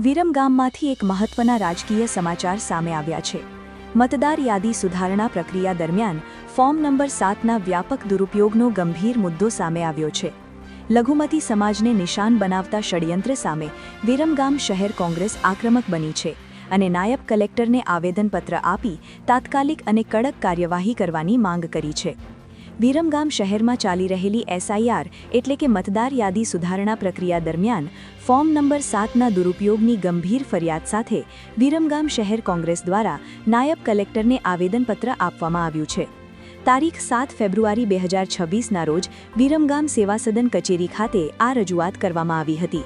વિરમગામમાંથી એક મહત્વના રાજકીય સમાચાર સામે આવ્યા છે। મતદાર યાદી સુધારણા પ્રક્રિયા દરમિયાન ફોર્મ નંબર 7ના વ્યાપક દુરુપયોગનો ગંભીર મુદ્દો સામે આવ્યો છે। લઘુમતી સમાજને નિશાન બનાવતા ષડયંત્ર સામે વિરમગામ શહેર કોંગ્રેસ આક્રમક બની છે અને નાયબ કલેક્ટરને આવેદનપત્ર આપી તાત્કાલિક અને કડક કાર્યવાહી કરવાની માંગ કરી છે। વિરમગામ શહેરમાં ચાલી રહેલી એસઆઈઆર એટલે કે મતદાર યાદી સુધારણા પ્રક્રિયા દરમિયાન ફોર્મ નંબર 7ના દુરુપયોગની ગંભીર ફરિયાદ સાથે વિરમગામ શહેર કોંગ્રેસ દ્વારા નાયબ કલેક્ટરને આવેદનપત્ર આપવામાં આવ્યું છે। તારીખ 7 ફેબ્રુઆરી 2026ના રોજ વિરમગામ સેવા સદન કચેરી ખાતે આ રજૂઆત કરવામાં આવી હતી।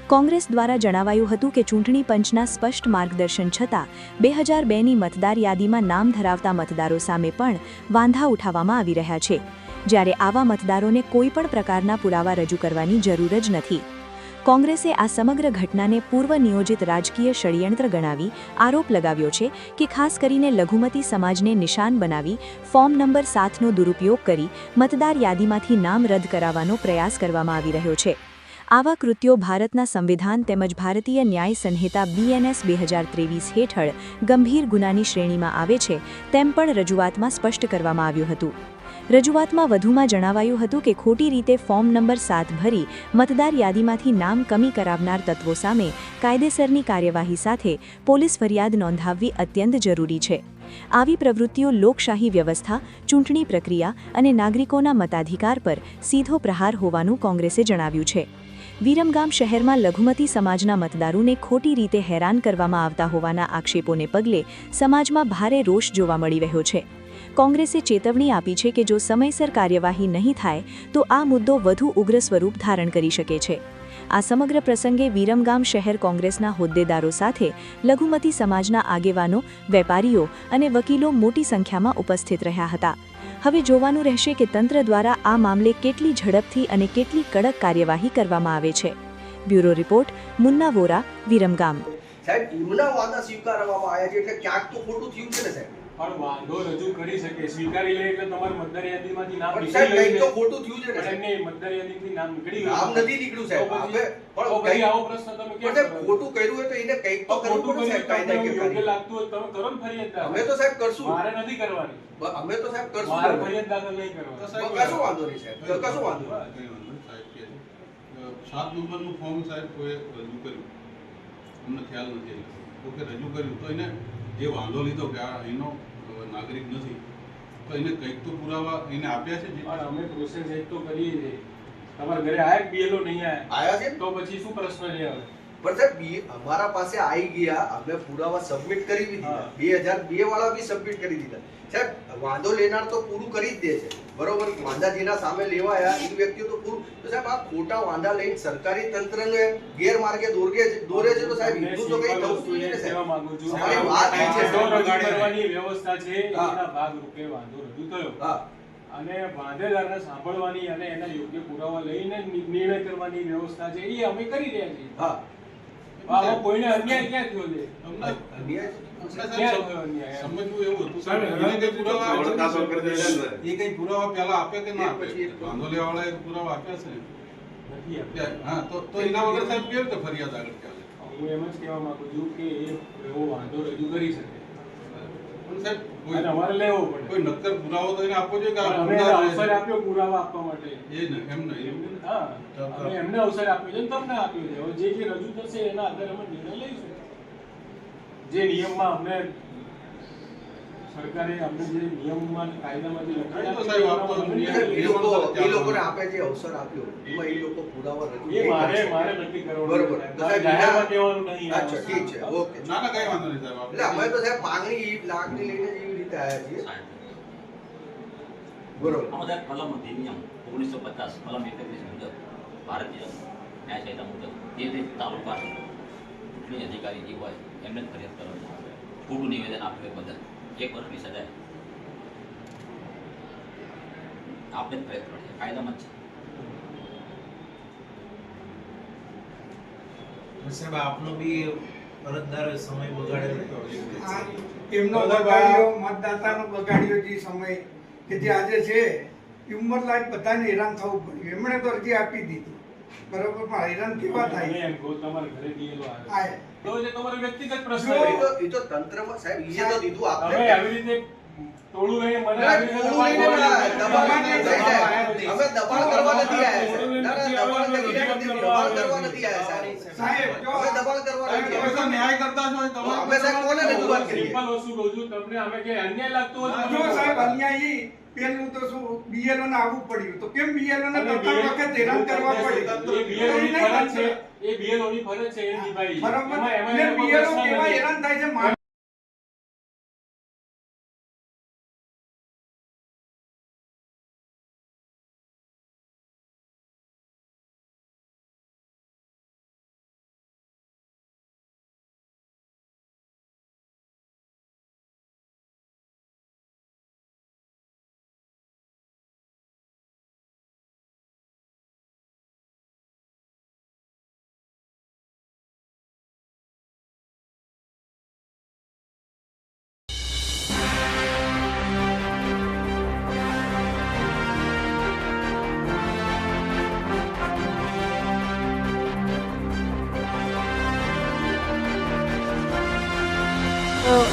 કોંગ્રેસ દ્વારા જણાવાયું હતું કે ચૂંટણી પંચના સ્પષ્ટ માર્ગદર્શન છતાં 2002ની મતદાર યાદીમાં નામ ધરાવતા મતદારો સામે પણ વાંધા ઉઠાવવામાં આવી રહ્યા છે, જ્યારે આવા મતદારોને કોઈપણ પ્રકારના પુરાવા રજૂ કરવાની જરૂર જ નથી। કોંગ્રેસે આ સમગ્ર ઘટનાને પૂર્વ નિયોજિત રાજકીય ષડયંત્ર ગણાવી આરોપ લગાવ્યો છે કે ખાસ કરીને લઘુમતી સમાજને નિશાન બનાવી ફોર્મ નંબર 7નો દુરુપયોગ કરી મતદાર યાદીમાંથી નામ રદ કરાવવાનો પ્રયાસ કરવામાં આવી રહ્યો છે। આવા કૃત્યો ભારતના સંવિધાન તેમજ ભારતીય ન્યાય સંહિતા BNS 2023 હેઠળ ગંભીર ગુનાની શ્રેણીમાં આવે છે તેમ પણ રજૂઆતમાં સ્પષ્ટ કરવામાં આવ્યું હતું। રજૂઆતમાં વધુમાં જણાવાયું હતું કે ખોટી રીતે ફોર્મ નંબર 7 ભરી મતદાર યાદીમાંથી નામ કમી કરાવનાર તત્વો સામે કાયદેસરની કાર્યવાહી સાથે પોલીસ ફરિયાદ નોંધાવવી અત્યંત જરૂરી છે। આવી પ્રવૃત્તિઓ લોકશાહી વ્યવસ્થા, ચૂંટણી પ્રક્રિયા અને નાગરિકોના મતાધિકાર પર સીધો પ્રહાર હોવાનું કોંગ્રેસે જણાવ્યું છે। વિરમગામ શહેરમાં લઘુમતી સમાજના મતદારોને ખોટી રીતે હેરાન કરવામાં આવતા હોવાના આક્ષેપોને પગલે સમાજમાં ભારે રોષ જોવા મળી રહ્યો છે। કોંગ્રેસે ચેતવણી આપી છે કે જો સમયસર કાર્યવાહી નહીં થાય તો આ મુદ્દો વધુ ઉગ્ર સ્વરૂપ ધારણ કરી શકે છે। આ સમગ્ર પ્રસંગે વિરમગામ શહેર કોંગ્રેસના હોદ્દેદારો સાથે લઘુમતી સમાજના આગેવાનો, વેપારીઓ અને વકીલો મોટી સંખ્યામાં ઉપસ્થિત રહ્યા હતા। હવે જોવાનું રહેશે કે તંત્ર દ્વારા આ મામલે કેટલી ઝડપથી અને કેટલી કડક કાર્યવાહી કરવામાં આવે છે। Bureau report, Munna Vora, Viramgam. સાહેબ, ટીમના વાદા સ્વીકારવામાં આવ્યા છે એટલે ક્યાંક તો ખોટું થયું છે ને સાહેબ? પણ વાંધો રજૂ કરી શકે, સ્વીકારી લે એટલે તમારું મતદાર યાદીમાંથી નામ નીકળી જાય। સાહેબ, કંઈક તો ખોટું થયું છે ને? પણ એમને મતદાર યાદીમાંથી નામ નીકળી ગયું, નામ નથી નીકળ્યું સાહેબ। આપણે પણ કઈ આવો પ્રશ્ન તમે કેમ કરો? ખોટું કર્યું હોય તો એને કંઈક તો કરવું પડે સાહેબ, કાયદાકીય યોગ્ય લાગતું હોય તમે કરો ને ફરિયાદ। અમે તો સાહેબ કરશું, મારે નથી કરવાની, અમે તો સાહેબ કરશું, મારે ફરિયાદ દાખલ નહીં કરવાની। કશું વાંધો નહીં સાહેબ, કશું વાંધો નહીં સાહેબ। 7 નંબરનું ફોર્મ સાહેબ કોઈ રજૂ કર્યું, અમને ખ્યાલ નથી, તો કે રજૂ કર્યું તો એને જે વાંધો લીધો કે આ એનો નાગરિક નથી તો એને કંઈક તો પુરાવા એને આપ્યા છે। પણ અમે પ્રોસેસ એક તો કરીએ છીએ, તમારા ઘરે આયા બીએલઓ નહીં આયા છે તો પછી શું પ્રશ્ન છે? હવે પણ સાહેબ અમારા પાસે આવી ગયા, અમે પુરાવા સબમિટ કરી દીધા, 2002 વાળા બી સબમિટ કરી દીધા સાહેબ। વાંધો લેનાર તો પૂરું કરી જ દે છે, બરોબર? વાંધા સામે લેવાયા એ વ્યક્તિઓ તો પૂરું, તો સાહેબ આ ખોટા વાંધા લઈને સરકારી તંત્રને ગેરમાર્ગે દોરે છે તો સાહેબ એટલું તો કઈ થવું જોઈએ ને સાહેબ। માંગુ છું, અમારી વાત એ છે કરવાની વ્યવસ્થા છે, એના ભાગ રૂપે વાંધો રજૂ થયો અને વાંધેદારને સાંભળવાની અને એના યોગ્ય પુરાવા લઈને નિર્ણય કરવાની વ્યવસ્થા છે એ અમે કરી રહ્યા છીએ। હા, આમાં કોઈને અન્યાય ક્યાં થયો છે? સમજવું એવું હતું એ કઈ પુરાવા પહેલા આપે કે ના આપે? વાંધો લેવા વાળા પુરાવા આપ્યા છે નથી આપ્યા। હા, તો એના વગર સાહેબ કેવી રીતે ફરિયાદ આગળ ચાલે? હું એમ જ કહેવા માંગુ છું કે એવો વાંધો રજૂ કરી શકે, પણ સાહેબ અને અમારે લેવો પડે। કોઈ નક્કર પુરાવો તો એને આપવો જોઈએ કે અમે અવસર આપ્યો પુરાવા આપવા માટે, એ ને એમ નહીં। હા, અમે એમને અવસર આપ્યો છે, તમને આપ્યો છે। હવે જે રજૂ થશે એના આધારે અમે નિર્ણય લઈશું। જે નિયમમાં અમને સરકારે આપણે જે નિયમમાં કાયદામાં જે એ લોકોને આપે જે અવસર આપ્યો એમાં એ લોકો પુરાવા રજૂ એ મારે નક્કી કરવાનું, બરોબર? જાહેરમાં કહેવાનું નહીં। અચ્છા, ઠીક છે, ઓકે। ના ના કઈ વાંધો નહીં સાહેબ। એટલે અમે તો સાહેબ માંગણી લાગણી લઈને એવી રીતે આવ્યા છીએ, બરોબર? અમારા કલમ અધિનિયમ 1950 કલમ 31 મુજબ ભારતીય ન્યાય સંહિતા મુજબ જે તે તાલુકા ચૂંટણી અધિકારી જે હોય એમને જ ફરિયાદ કરવાની આવે। ખોટું નિવેદન આપ્યું બદલ 1 વર્ષની સજા આપણે જ ફરિયાદ કરવાની, કાયદામાં જ છે। સાહેબ આપનો બી અરજદાર સમય બગાડેલો એમનો બગાડ્યો, મતદાતાનો બગાડ્યો જે સમય કે જે આજે છે એ ઉંમરલાયક બધાને હેરાન થવું પડ્યું। એમણે તો અરજી આપી દીધી, બરોબર, પણ હેરાન કેવા તમે થાય? એમ કહો તમારા ઘરે BLO આવે આય. તો એ તમારો વ્યક્તિગત પ્રશ્ન જો- છે. એ તો તંત્રમાં સાહેબ ઈએ તો દીધું તમે આપણે આવી રીતે ટોળું લઈને મને ના, આવી રીતે ટોળું લઈને ના, દબાણ દબાણ નહીં નહીં થાય, થાય. અમે દબાણ કરવા નથી આયા સાહેબ. ના, ના, દબાણ કરી રહ્યા નથી, દબાણ કરવા નથી આયા સાહેબ. સાહેબ, જો અમે દબાણ કરવા નથી તમે આયા. તો ન્યાય કરતા છો તો અમે સાહેબ કોને રજૂઆત કરીએ? સિમ્પલ વસ્તુ કહું છું, તમને અમે કે અન્યાય લાગતો હોય તો જો તમે સાહેબ કહો. અન્યાય ઈ પેલું તો શું BLO ને આવવું પડ્યું, તો કેમ BLO ને અને પ્રથમ વખત હેરાન કરવા પડ્યું? એ BLO ની ફરજ છે, એ BLO ની ફરજ છે એ નિભાવી છે. બરોબર, એમાં એટલે એનો કોઈ BLO પ્રશ્ન કેવા નથી. હેરાન થાય છે માણસ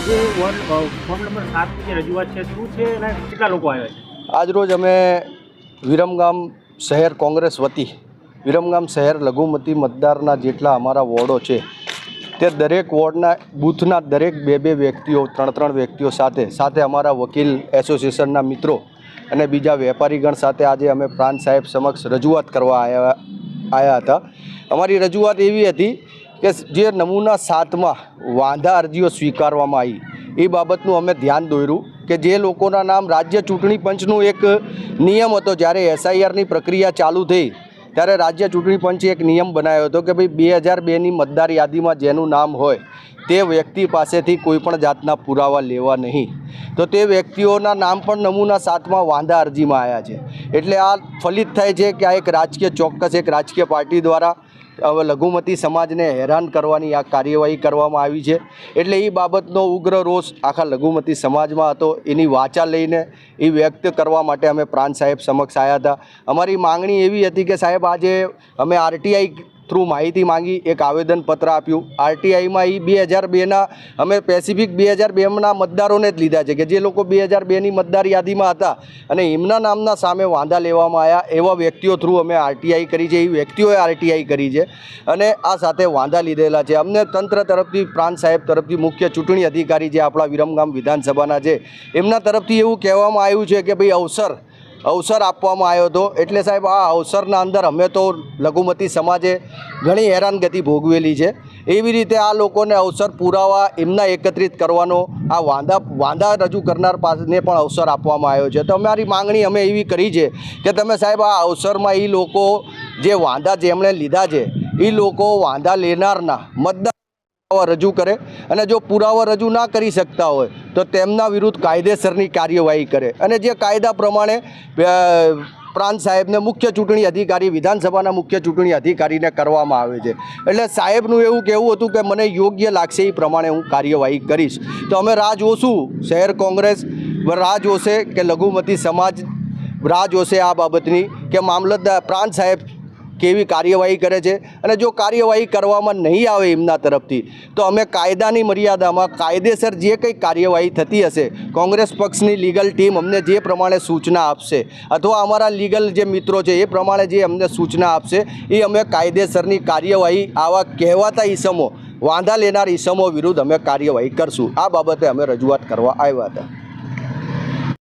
જે ફોર્મ નંબર 7 ની જે રજૂઆત છે શું છે અને કેટલા લોકો આવ્યા છે? આજરોજ અમે વિરમગામ શહેર કોંગ્રેસ વતી વિરમગામ શહેર લઘુમતી મતદારના જેટલા અમારા વોર્ડો છે તે દરેક વોર્ડના બૂથના દરેક બે વ્યક્તિઓ 3 વ્યક્તિઓ સાથે અમારા વકીલ એસોસિએશનના મિત્રો અને બીજા વેપારીગણ સાથે આજે અમે પ્રાંત સાહેબ સમક્ષ રજૂઆત કરવા આવ્યા હતા. અમારી રજૂઆત એવી હતી કે જે નમૂના 7માં વાંધા અરજીઓ સ્વીકારવામાં આવી એ બાબતનું અમે ધ્યાન દોર્યું કે જે લોકોના નામ રાજ્ય ચૂંટણી પંચનું એક નિયમ હતો. જ્યારે SIRની પ્રક્રિયા ચાલુ થઈ ત્યારે રાજ્ય ચૂંટણી પંચે એક નિયમ બનાવ્યો હતો કે ભાઈ 2002ની મતદાર યાદીમાં જેનું નામ હોય તે વ્યક્તિ પાસેથી કોઈપણ જાતના પુરાવા લેવા નહીં. તો તે વ્યક્તિઓના નામ પણ નમૂના 7માં વાંધા અરજીમાં આવ્યા છે. એટલે આ ફલિત થાય છે કે આ એક રાજકીય પાર્ટી દ્વારા હવે લઘુમતી સમાજને હેરાન કરવાની આ કાર્યવાહી કરવામાં આવી છે. એટલે એ બાબતનો ઉગ્ર રોષ આખા લઘુમતી સમાજમાં હતો. એની વાચા લઈને એ વ્યક્ત કરવા માટે અમે પ્રાંત સાહેબ સમક્ષ આવ્યા હતા. અમારી માંગણી એવી હતી કે સાહેબ આજે અમે RTI થ્રુ માહિતી માંગી, એક આવેદનપત્ર આપ્યું. RTIમાં એ 2002ના અમે સ્પેસિફિક 2002ના મતદારોને જ લીધા છે કે જે લોકો 2002ની મતદાર યાદીમાં હતા અને એમના નામના સામે વાંધા લેવામાં આવ્યા એવા વ્યક્તિઓ થ્રુ અમે RTI કરી છે. એ વ્યક્તિઓએ RTI કરી છે અને આ સાથે વાંધા લીધેલા છે. અમને તંત્ર તરફથી પ્રાંત સાહેબ તરફથી મુખ્ય ચૂંટણી અધિકારી જે આપણા વિરમગામ વિધાનસભાના છે એમના તરફથી એવું કહેવામાં આવ્યું છે કે ભાઈ અવસર આપવામાં આવ્યો હતો. એટલે સાહેબ આ અવસરના અંદર અમે તો લઘુમતી સમાજે ઘણી હેરાનગતિ ભોગવેલી છે. એવી રીતે આ લોકોને અવસર પુરાવા એમના એકત્રિત કરવાનો આ વાંધા રજૂ કરનાર પાસેને પણ અવસર આપવામાં આવ્યો છે. તો અમારી માંગણી અમે એવી કરી છે કે તમે સાહેબ આ અવસરમાં એ લોકો જે વાંધા જેમણે લીધા છે એ લોકો વાંધા લેનારના મતદાર રજૂ કરે અને જો પુરાવા રજૂ ના કરી શકતા હોય તો તેમના વિરુદ્ધ કાયદેસરની કાર્યવાહી કરે અને જે કાયદા પ્રમાણે પ્રાંત સાહેબને મુખ્ય ચૂંટણી અધિકારી વિધાનસભાના મુખ્ય ચૂંટણી અધિકારીને કરવામાં આવે છે. એટલે સાહેબનું એવું કહેવું હતું કે મને યોગ્ય લાગશે એ પ્રમાણે હું કાર્યવાહી કરીશ. તો અમે રાહ જોશું, શહેર કોંગ્રેસ રાહ જોશે કે લઘુમતી સમાજ રાહ જોશે આ બાબતની કે મામલતદાર પ્રાંત સાહેબ કેવી કાર્યવાહી કરે છે. અને જો કાર્યવાહી કરવામાં નહીં આવે એમના તરફથી તો અમે કાયદાની મર્યાદામાં કાયદેસર જે કંઈ કાર્યવાહી થતી હશે કોંગ્રેસ પક્ષની લીગલ ટીમ અમને જે પ્રમાણે સૂચના આપશે અથવા અમારા લીગલ જે મિત્રો છે એ પ્રમાણે જે અમને સૂચના આપશે એ અમે કાયદેસરની કાર્યવાહી આવા કહેવાતા ઈસમો વાંધા લેનાર ઈસમો વિરુદ્ધ અમે કાર્યવાહી કરશું. આ બાબતે અમે રજૂઆત કરવા આવ્યા હતા.